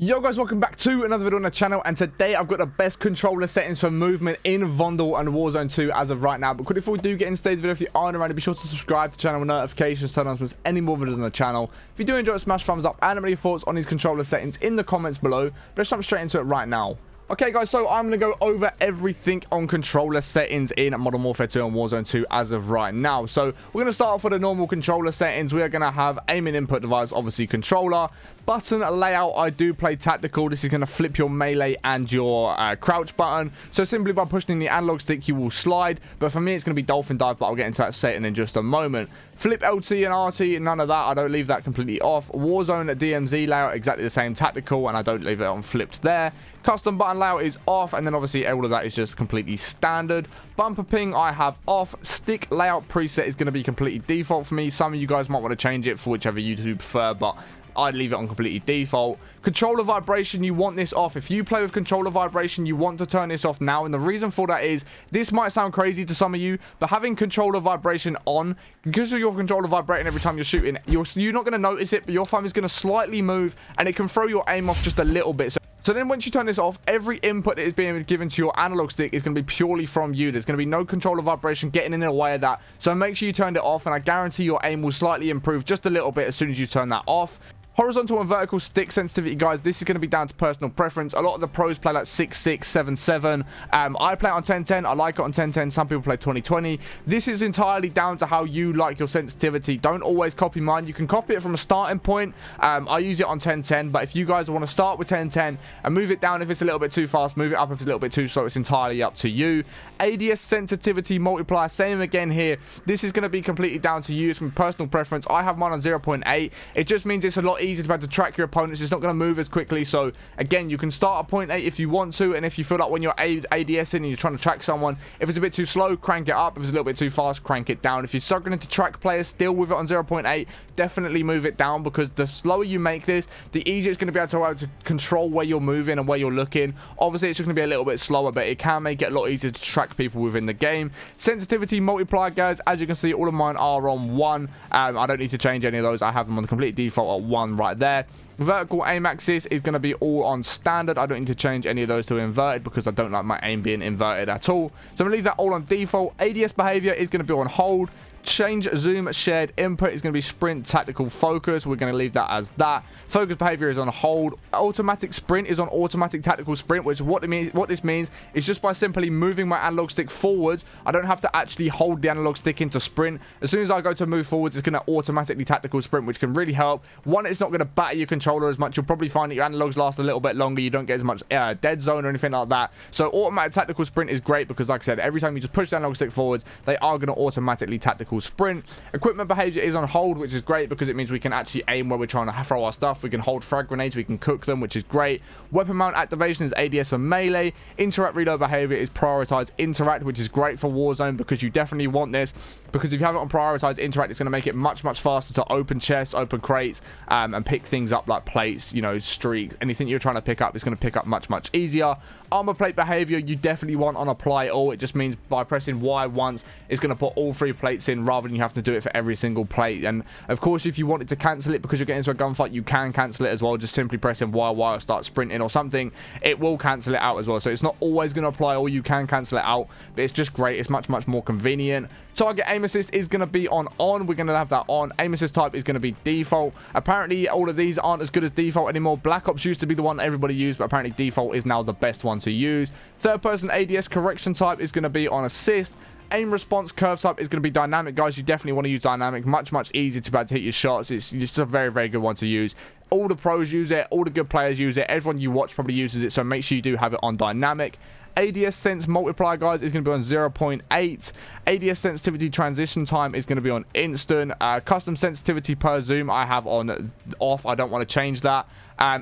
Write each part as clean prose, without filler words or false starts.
Yo guys, welcome back to another video on the channel, and today I've got the best controller settings for movement in Vondel and Warzone 2 as of right now. But before we do get into today's video, if you aren't already, be sure to subscribe to the channel with notifications, turn on to miss any more videos on the channel. If you do enjoy it, smash thumbs up and any thoughts on these controller settings in the comments below. But let's jump straight into it right now. Okay guys, so I'm going to go over everything on controller settings in Modern Warfare 2 and Warzone 2 as of right now. So we're going to start off with the normal controller settings. We are going to have aim and input device, obviously controller. Button layout, I do play tactical. This is going to flip your melee and your crouch button. So simply by pushing the analog stick, you will slide. But for me, it's going to be dolphin dive, but I'll get into that setting in just a moment. Flip LT and RT, none of that. I don't leave that completely off. Warzone DMZ layout, exactly the same, tactical, and I don't leave it on flipped there. Custom button layout is off, and then obviously all of that is just completely standard. Bumper ping I have off. Stick layout preset is going to be completely default for me. Some of you guys might want to change it for whichever you do prefer, but I'd leave it on completely default. Controller vibration, you want this off. If you play with controller vibration, you want to turn this off now. And the reason for that is, this might sound crazy to some of you, but having controller vibration on, because of your controller vibrating every time you're shooting, you're not going to notice it, but your thumb is going to slightly move, and it can throw your aim off just a little bit. So then once you turn this off, every input that is being given to your analog stick is going to be purely from you. There's going to be no controller vibration getting in the way of that. So make sure you turn it off, and I guarantee your aim will slightly improve just a little bit as soon as you turn that off. Horizontal and vertical stick sensitivity, guys, this is going to be down to personal preference. A lot of the pros play like 6.6, 7.7. I play it on 10.10. I like it on 10.10. Some people play 20.20. This is entirely down to how you like your sensitivity. Don't always copy mine. You can copy it from a starting point. I use it on 10.10, but if you guys want to start with 10.10 and move it down if it's a little bit too fast, move it up if it's a little bit too slow, it's entirely up to you. ADS sensitivity multiplier, same again here. This is going to be completely down to you. It's from personal preference. I have mine on 0.8. It just means it's a lot easier to be able to track your opponents. It's not going to move as quickly. So again, you can start at 0.8 if you want to, and if you feel like when you're ADS in and you're trying to track someone, if it's a bit too slow, crank it up. If it's a little bit too fast, crank it down. If you're struggling to track players still with it on 0.8, definitely move it down, because the slower you make this, the easier it's going to be able to control where you're moving and where you're looking. Obviously, it's just going to be a little bit slower, but it can make it a lot easier to track people within the game. Sensitivity multiplier, guys, as you can see, all of mine are on 1. I don't need to change any of those. I have them on the complete default at 1 right there. Vertical aim axis is going to be all on standard. I don't need to change any of those to inverted, because I don't like my aim being inverted at all. So I'm going to leave that all on default. ADS behavior is going to be on hold. Change zoom shared input is going to be sprint tactical focus. We're going to leave that as that. Focus behavior is on hold. Automatic sprint is on automatic tactical sprint, which what this means is just by simply moving my analog stick forwards, I don't have to actually hold the analog stick into sprint. As soon as I go to move forwards, it's going to automatically tactical sprint, which can really help. One, it's not going to batter your controller as much. You'll probably find that your analogs last a little bit longer. You don't get as much dead zone or anything like that. So automatic tactical sprint is great, because like I said, every time you just push the analog stick forwards, they are going to automatically tactical sprint. Equipment behavior is on hold, which is great, because it means we can actually aim where we're trying to throw our stuff. We can hold frag grenades, we can cook them, which is great. Weapon mount activation is ADS and melee. Interact reload behavior is prioritize interact, which is great for Warzone, because you definitely want this, because if you have it on prioritize interact, it's going to make it much faster to open chests, open crates, and pick things up like plates, you know, streaks, anything you're trying to pick up is going to pick up much easier. Armor plate behavior, you definitely want on apply all. It just means by pressing Y once, it's going to put all 3 plates in, rather than you have to do it for every single plate. And of course, if you wanted to cancel it because you're getting into a gunfight, you can cancel it as well. Just simply pressing Y or start sprinting or something, it will cancel it out as well. So it's not always going to apply all. You can cancel it out, but it's just great. It's much more convenient. Target aim assist is going to be on. We're going to have that on. Aim assist type is going to be default. Apparently, all of these aren't as good as default anymore. Black Ops used to be the one everybody used, but apparently default is now the best one to use. Third person ADS correction type is going to be on assist. Aim response curve type is going to be dynamic, guys. You definitely want to use dynamic. Much easier to be able to hit your shots. It's just a very good one to use. All the pros use it. All the good players use it. Everyone you watch probably uses it, so make sure you do have it on dynamic. ADS sense multiplier, guys, is going to be on 0.8. ADS sensitivity transition time is going to be on instant. Custom sensitivity per zoom I have on off. I don't want to change that.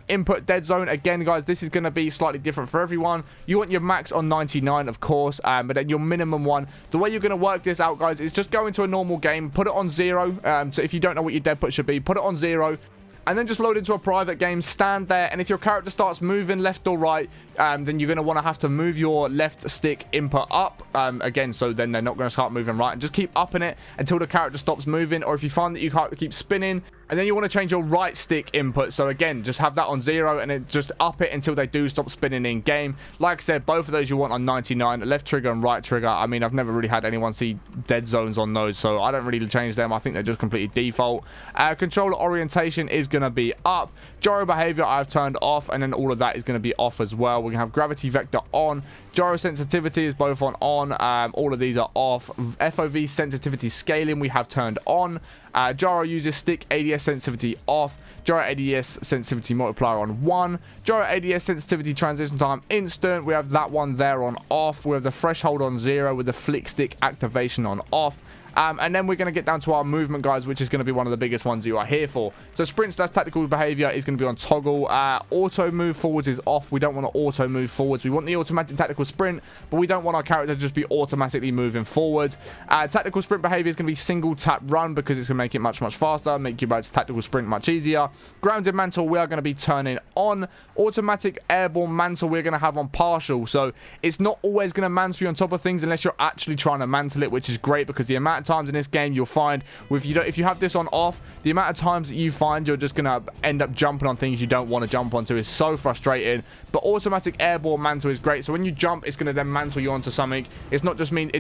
Input dead zone, again, guys, this is going to be slightly different for everyone. You want your max on 99, of course, but then your minimum one, the way you're going to work this out, guys, is just go into a normal game, put it on 0. So if you don't know what your dead put should be, put it on 0. And then just load into a private game, stand there, and if your character starts moving left or right, then you're going to want to have to move your left stick input up again, so then they're not going to start moving right, and just keep upping it until the character stops moving. Or if you find that you can't keep spinning, And then you want to change your right stick input. So again, just have that on 0 and then just up it until they do stop spinning in game. Like I said, both of those you want on 99, left trigger and right trigger. I mean, I've never really had anyone see dead zones on those, so I don't really change them. I think they're just completely default. Controller orientation is going to be up. Gyro behavior I've turned off, and then all of that is going to be off as well. We're going to have gravity vector on. Gyro sensitivity is both on. All of these are off. FOV sensitivity scaling we have turned on. Gyro uses stick ADS sensitivity off. Gyro ADS sensitivity multiplier on 1. Gyro ADS sensitivity transition time instant. We have that one there on off. We have the threshold on 0 with the flick stick activation on off. And then we're going to get down to our movement, guys, which is going to be one of the biggest ones you are here for. So sprint slash tactical behavior is going to be on toggle. Auto move forwards is off. We don't want to auto move forwards. We want the automatic tactical sprint, but we don't want our character to just be automatically moving forward. Tactical sprint behavior is going to be single tap run because it's going to make it much faster, make your tactical sprint much easier. Grounded mantle we are going to be turning on. Automatic airborne mantle we're going to have on partial. So it's not always going to mantle you on top of things unless you're actually trying to mantle it, which is great because the amount of times in this game you'll find if you have this on off, the amount of times that you find you're just gonna end up jumping on things you don't want to jump onto is so frustrating. But automatic airborne mantle is great, so when you jump it's gonna then mantle you onto something. It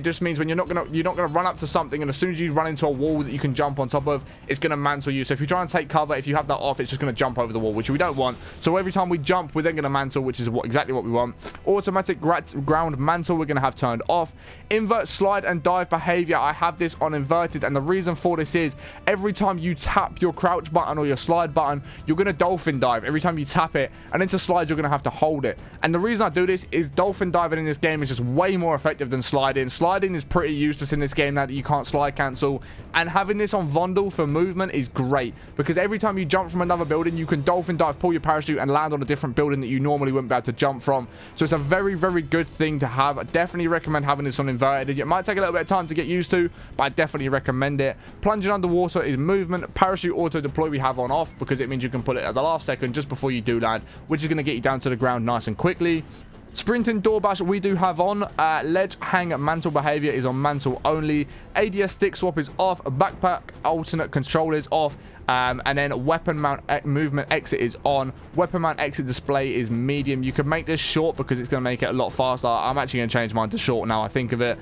just means when you're not gonna run up to something, and as soon as you run into a wall that you can jump on top of, it's gonna mantle you. So if you try and take cover, if you have that off, it's just gonna jump over the wall, which we don't want. So every time we jump we're then gonna mantle, which is exactly what we want. Automatic ground mantle we're gonna have turned off. Invert slide and dive behavior I have this on inverted, and the reason for this is every time you tap your crouch button or your slide button, you're going to dolphin dive every time you tap it, and then to slide you're going to have to hold it. And the reason I do this is dolphin diving in this game is just way more effective than sliding. Sliding is pretty useless in this game now that you can't slide cancel, and having this on Vondel for movement is great because every time you jump from another building you can dolphin dive, pull your parachute and land on a different building that you normally wouldn't be able to jump from. So it's a very good thing to have. I definitely recommend having this on inverted. It might take a little bit of time to get used to, but I definitely recommend it. Plunging underwater is movement. Parachute auto deploy we have on off because it means you can put it at the last second just before you do land, which is going to get you down to the ground nice and quickly. Sprinting door bash we do have on. Ledge hang mantle behavior is on mantle only. ADS stick swap is off. Backpack alternate control is off. And then weapon mount movement exit is on. Weapon mount exit display is medium. You can make this short because it's going to make it a lot faster. I'm actually going to change mine to short now I think of it.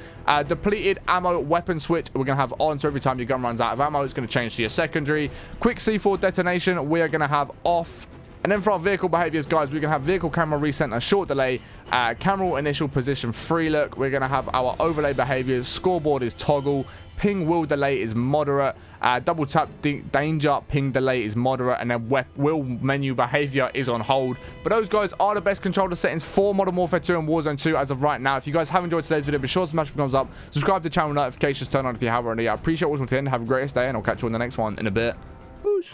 Depleted ammo weapon switch we're going to have on, so every time your gun runs out of ammo it's going to change to your secondary. Quick C4 detonation we are going to have off. And then for our vehicle behaviors, guys, we're going to have vehicle camera recenter, short delay, camera initial position, free look. We're going to have our overlay behaviors. Scoreboard is toggle. Ping wheel delay is moderate. Double tap danger ping delay is moderate. And then wheel menu behavior is on hold. But those guys are the best controller settings for Modern Warfare 2 and Warzone 2 as of right now. If you guys have enjoyed today's video, be sure to smash the thumbs up. Subscribe to the channel, notifications turn on if you haven't already. I appreciate watching to the end. Have a great day, and I'll catch you on the next one in a bit. Peace.